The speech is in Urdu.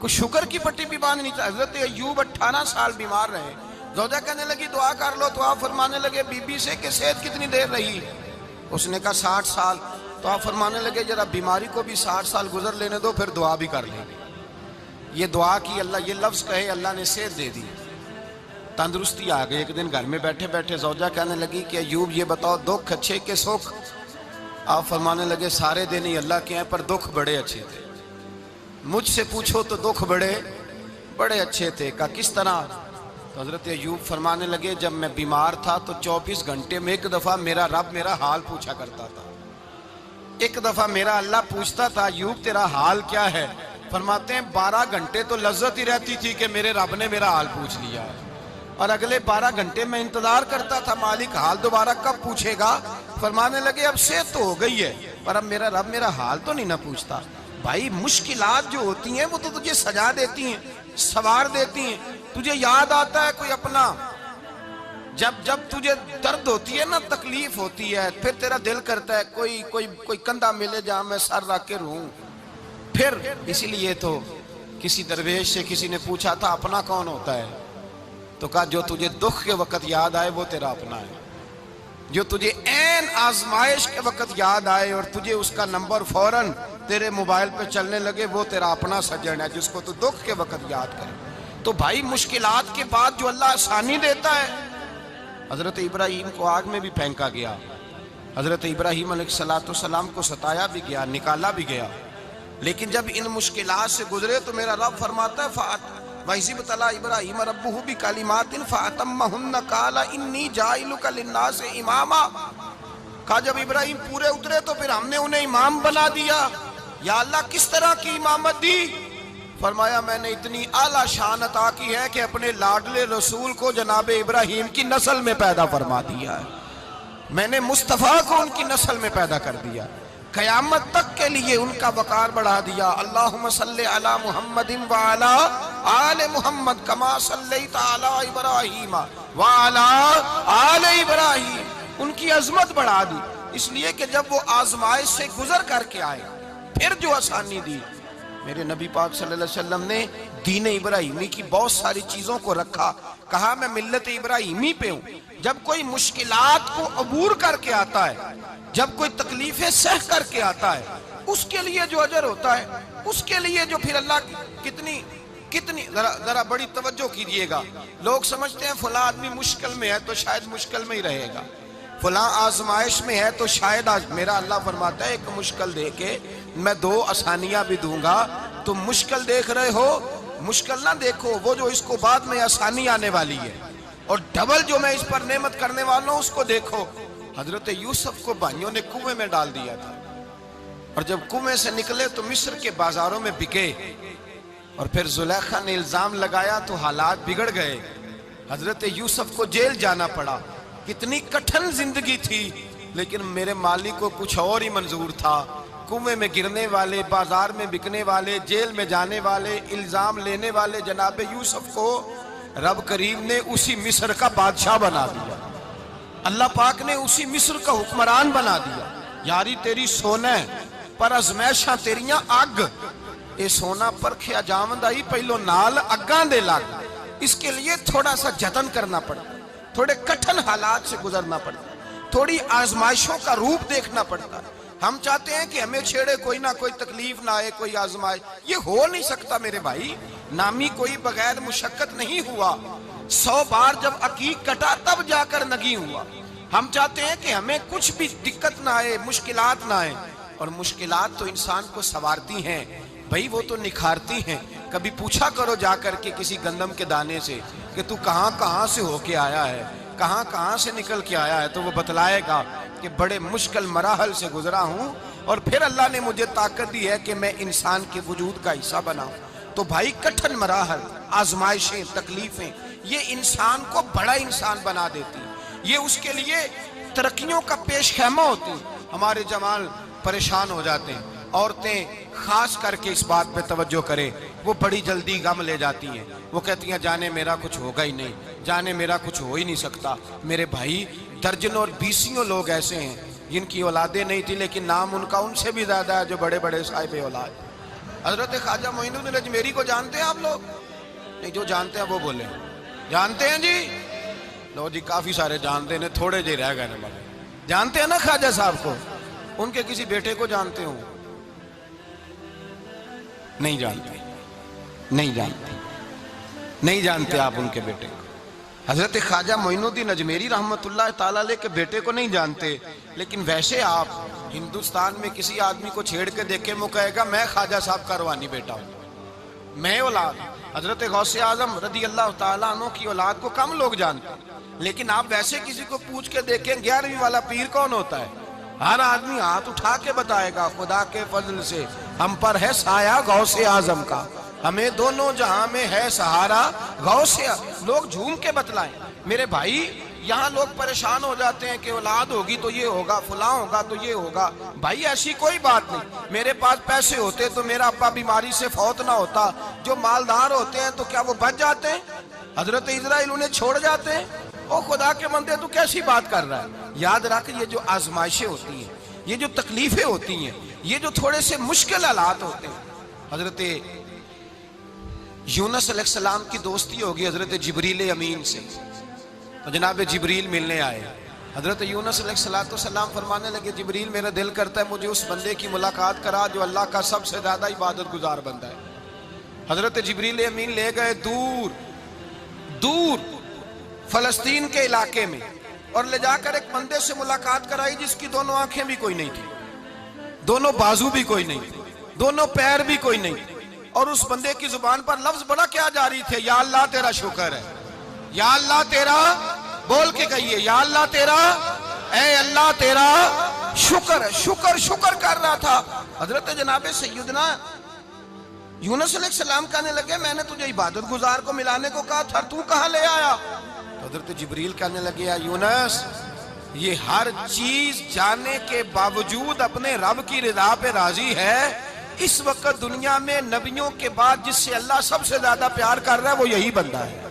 کوئی شکر کی پٹی بھی باندھنی چاہیے. حضرت ایوب 18 سال بیمار رہے. زوجہ کہنے لگی دعا کر لو تو آپ فرمانے لگے بی بی سے کہ صحت کتنی دیر رہی؟ اس نے کہا 60 سال. تو آپ فرمانے لگے ذرا بیماری کو بھی 60 سال گزر لینے دو پھر دعا بھی کر لیں گے. یہ دعا کی اللہ یہ لفظ کہے اللہ نے صحت دے دی, تندرستی آ گئی. ایک دن گھر میں بیٹھے بیٹھے زوجہ کہنے لگی کہ ایوب یہ بتاؤ دکھ اچھے کہ سکھ؟ آپ فرمانے لگے سارے دن ہی اللہ کے ہیں پر دکھ بڑے اچھے تھے. مجھ سے پوچھو تو دکھ بڑے اچھے تھے. کہا کس طرح؟ تو حضرت ایوب فرمانے لگے جب میں بیمار تھا تو 24 گھنٹے میں ایک دفعہ میرا رب میرا حال پوچھا کرتا تھا. ایک دفعہ میرا اللہ پوچھتا تھا ایوب تیرا حال کیا ہے؟ فرماتے ہیں 12 گھنٹے تو لذت ہی رہتی تھی کہ میرے رب نے میرا حال پوچھ لیا ہے, اور اگلے 12 گھنٹے میں انتظار کرتا تھا مالک حال دوبارہ کب پوچھے گا. فرمانے لگے اب صحت تو ہو گئی ہے پر اب میرا رب میرا حال تو نہیں نہ پوچھتا. بھائی مشکلات جو ہوتی ہیں وہ تو تجھے سجا دیتی ہیں, سوار دیتی ہیں. تجھے یاد آتا ہے کوئی اپنا جب تجھے درد ہوتی ہے نا, تکلیف ہوتی ہے, پھر تیرا دل کرتا ہے کوئی کندھا ملے جہاں میں سر رکھ کے رہوں. پھر اسی لیے تو کسی درویش سے کسی نے پوچھا تھا اپنا کون ہوتا ہے؟ تو کہا جو تجھے دکھ کے وقت یاد آئے وہ تیرا اپنا ہے. جو تجھے عین آزمائش کے وقت یاد آئے اور تجھے اس کا نمبر فوراً تیرے موبائل پہ چلنے لگے وہ تیرا اپنا سجن ہے جس کو تو دکھ کے وقت یاد کرے. تو بھائی مشکلات کے بعد جو اللہ آسانی دیتا ہے. حضرت ابراہیم کو آگ میں بھی پھینکا گیا, حضرت ابراہیم علیہ السلام کو ستایا بھی گیا, نکالا بھی گیا, لیکن جب ان مشکلات سے گزرے تو میرا رب فرماتا ہے وَإِذِ ابْتَلَىٰ إِبْرَاهِيمَ رَبُّهُ بِكَلِمَاتٍ فَأَتَمَّهُنَّ قَالَ إِنِّي جَاعِلُكَ لِلنَّاسِ إِمَامًا. کہا جب ابراہیم پورے اترے تو پھر ہم نے انہیں امام بنا دیا. یا اللہ کس طرح کی امامت دی؟ فرمایا میں نے اتنی اعلیٰ شان عطا کی ہے کہ اپنے لاڈلے رسول کو جناب ابراہیم کی نسل میں پیدا فرما دیا ہے. میں نے مصطفیٰ کو ان کی نسل میں پیدا کر دیا, قیامت تک کے لیے ان کا وقار بڑھا دیا. اللہم صلی علی محمد وعلی آل محمد کما صلیت علی ابراہیم وعلی آل ابراہیم. ان کی عظمت بڑھا دی اس لیے کہ جب وہ آزمائش سے گزر کر کے آئے پھر جو آسانی دی. میرے نبی پاک صلی اللہ علیہ وسلم نے دین ابراہیمی کی بہت ساری چیزوں کو رکھا. کہا میں ملت ابراہیمی پہ ہوں. جب کوئی مشکلات کو عبور کر کے آتا ہے, جب کوئی تکلیفیں سہ کر کے آتا ہے, اس کے لیے جو اجر ہوتا ہے, اس کے لیے جو پھر اللہ کتنی ذرا بڑی توجہ کیجئے گا. لوگ سمجھتے ہیں فلاں آدمی مشکل میں ہے تو شاید مشکل میں ہی رہے گا, فلاں آزمائش میں ہے تو شاید میرا اللہ فرماتا ہے ایک مشکل دے کے میں 2 آسانیاں بھی دوں گا. تم مشکل دیکھ رہے ہو, مشکل نہ دیکھو, وہ جو اس کو بعد میں آسانی آنے والی ہے, اور ڈبل جو میں اس پر نعمت کرنے والا ہوں اس کو دیکھو. حضرت یوسف کو بھائیوں نے کنویں میں ڈال دیا تھا, اور جب کنویں سے نکلے تو مصر کے بازاروں میں بکے, اور پھر زلیخا نے الزام لگایا تو حالات بگڑ گئے. حضرت یوسف کو جیل جانا پڑا. کتنی کٹھن زندگی تھی, لیکن میرے مالک کو کچھ اور ہی منظور تھا. کنویں میں گرنے والے, بازار میں بکنے والے, جیل میں جانے والے, الزام لینے والے جناب یوسف کو رب کریم نے اسی مصر کا بادشاہ بنا دیا. اللہ پاک نے اسی مصر کا حکمران بنا دیا. یاری تیری سونا پر ازمیشاں تیریاں اگ, اے سونا پرکھیا جاوندہ ہی پہلو نال اگاں دے لگ. اس کے لیے تھوڑا سا جتن کرنا پڑتا, تھوڑے کٹھن حالات سے گزرنا پڑتا, تھوڑی آزمائشوں کا روپ دیکھنا پڑتا. ہم چاہتے ہیں کہ ہمیں چھیڑے کوئی نہ کوئی تکلیف نہ آئے, کوئی آزمائش. یہ ہو نہیں سکتا میرے بھائی. نامی کوئی بغیر مشقت نہیں ہوا. 100 بار جب عقیق کٹا تب جا کر نگی ہوا. ہم چاہتے ہیں کہ ہمیں کچھ بھی دقت نہ آئے, مشکلات نہ آئے, اور مشکلات تو انسان کو سنوارتی ہیں بھائی, وہ تو نکھارتی ہیں. کبھی پوچھا کرو جا کر کے کسی گندم کے دانے سے کہ تو کہاں سے ہو کے آیا ہے, کہاں سے نکل کے آیا ہے, تو وہ بتلائے گا کہ بڑے مشکل مراحل سے گزرا ہوں, اور پھر اللہ نے مجھے طاقت دی ہے کہ میں انسان کے وجود کا حصہ بناؤں. تو بھائی کٹھن مراحل, آزمائشیں, تکلیفیں یہ انسان کو بڑا انسان بنا دیتی, یہ اس کے لیے ترقیوں کا پیش خیمہ ہوتی. ہمارے جوان پریشان ہو جاتے ہیں, عورتیں خاص کر کے اس بات پہ توجہ کریں, وہ بڑی جلدی غم لے جاتی ہیں. وہ کہتی ہیں جانے میرا کچھ ہوگا ہی نہیں, جانے میرا کچھ ہو ہی نہیں سکتا. میرے بھائی درجنوں اور بیسیوں لوگ ایسے ہیں جن کی اولادیں نہیں تھی لیکن نام ان کا ان سے بھی زیادہ ہے جو بڑے بڑے صاحب اولاد. حضرت خواجہ معین الدین اجمیری کو جانتے ہیں آپ لوگ؟ نہیں، جو جانتے ہیں وہ بولیں جانتے ہیں جی؟ لو جی کافی سارے جانتے ہیں، تھوڑے جی رہ گئے مگر جانتے ہیں نا خواجہ صاحب کو؟ ان کے کسی بیٹے کو جانتے ہوں؟ نہیں جانتے، نہیں جانتے، نہیں جانتے آپ ان کے بیٹے کو۔ حضرت خواجہ معین الدین اجمیری رحمت اللہ تعالیٰ علیہ کے بیٹے کو نہیں جانتے، لیکن ویسے آپ ہندوستان میں کسی آدمی کو چھیڑ کے دیکھیں وہ کہے گا میں خواجہ صاحب کا روحانی بیٹا ہوں، میں اولاد۔ حضرت غوث اعظم رضی اللہ تعالیٰ عنہ کی اولاد کو کم لوگ جانتے ہیں، لیکن آپ ویسے کسی کو پوچھ کے دیکھیں 11ویں والا پیر کون ہوتا ہے، ہر آدمی ہاتھ اٹھا کے بتائے گا خدا کے فضل سے ہم پر ہے سایہ غوث اعظم کا، ہمیں دونوں جہاں میں ہے سہارا غوث۔ لوگ جھوم کے بتلائیں میرے بھائی، یہاں لوگ پریشان ہو جاتے ہیں کہ اولاد ہوگی تو یہ ہوگا، فلاں ہوگا تو یہ ہوگا۔ بھائی ایسی کوئی بات نہیں، میرے پاس پیسے ہوتے تو میرا ابا بیماری سے فوت نہ ہوتا۔ جو مالدار ہوتے ہیں تو کیا وہ بچ جاتے ہیں؟ حضرت اسرائیل انہیں چھوڑ جاتے ہیں؟ او خدا کے بندے تو کیسی بات کر رہا ہے؟ یاد رکھ، یہ جو آزمائشیں ہوتی ہیں، یہ جو تکلیفیں ہوتی ہیں، یہ جو تھوڑے سے مشکل حالات ہوتے ہیں۔ حضرت یونس علیہ السلام کی دوستی ہوگی حضرت جبریل امین سے، تو جناب جبریل ملنے آئے۔ حضرت یونس علیہ السلام فرمانے لگے جبریل میرا دل کرتا ہے مجھے اس بندے کی ملاقات کرا جو اللہ کا سب سے زیادہ عبادت گزار بندہ ہے۔ حضرت جبریل امین لے گئے دور دور فلسطین کے علاقے میں، اور لے جا کر ایک بندے سے ملاقات کرائی جس کی دونوں آنکھیں بھی کوئی نہیں تھی، دونوں بازو بھی کوئی نہیں تھی، دونوں پیر بھی کوئی نہیں تھی، اور اس بندے کی زبان پر لفظ بڑا کیا جاری تھے، یا اللہ تیرا شکر ہے، یا اللہ تیرا، بول کے کہیے یا اللہ تیرا، اے اللہ تیرا شکر ہے۔ شکر شکر کر رہا تھا۔ حضرت جناب سیدنا یونس علیہ السلام کہنے لگے میں نے تجھے عبادت گزار کو ملانے کو کہا تھا، تو کہاں لے آیا؟ حضرت جبریل کہنے لگے یا یونس، یہ ہر چیز جانے کے باوجود اپنے رب کی رضا پہ راضی ہے۔ اس وقت دنیا میں نبیوں کے بعد جس سے اللہ سب سے زیادہ پیار کر رہا ہے وہ یہی بندہ ہے۔